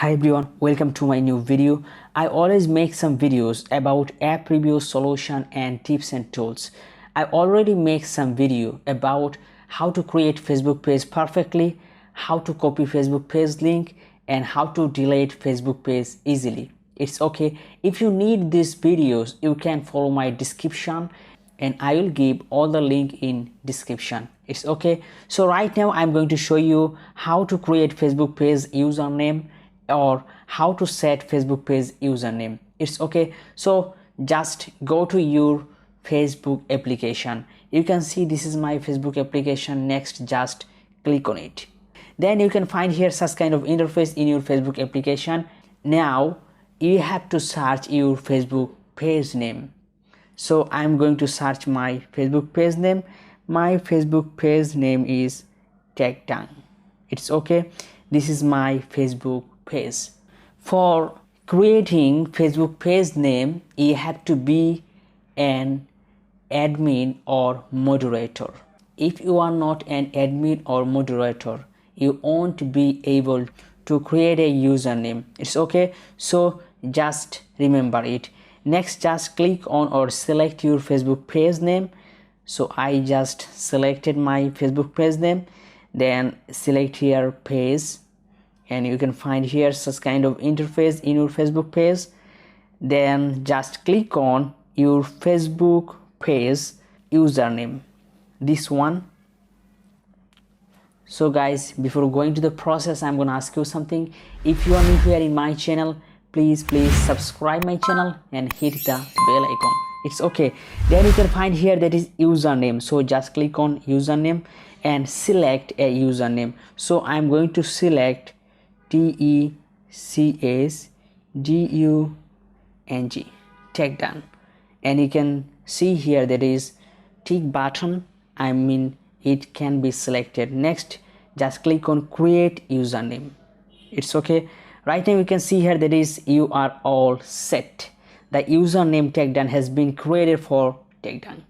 Hi everyone, welcome to my new video. I always make some videos about app review solution and tips and tools. I already make some video about how to create Facebook page perfectly, how to copy Facebook page link, and how to delete Facebook page easily. It's okay. If you need these videos, you can follow my description and I will give all the link in description. It's okay. So right now I'm going to show you how to create Facebook page username or how to set Facebook page username. It's okay. So just go to your Facebook application. You can see this is my Facebook application. Next, just click on it. Then you can find here such kind of interface in your Facebook application. Now you have to search your Facebook page name. So I'm going to search my Facebook page name. My Facebook page name is TechDang. It's okay. This is my Facebook page. For creating Facebook page name, you have to be an admin or moderator. If you are not an admin or moderator, you won't be able to create a username. It's okay. So just remember it. Next, just click on or select your Facebook page name. So I just selected my Facebook page name. Then select here page, and you can find here such kind of interface in your Facebook page. Then just click on your Facebook page username, this one. So guys, before going to the process, I'm gonna ask you something. If you are new here in my channel, please subscribe my channel and hit the bell icon. It's okay. Then you can find here that is username. So just click on username and select a username. So I'm going to select TECHDUNG, TechDang, and you can see here that is tick button. I mean it can be selected. Next, just click on create username. It's okay. Right now you can see here that is you are all set. The username TechDang has been created for TechDang.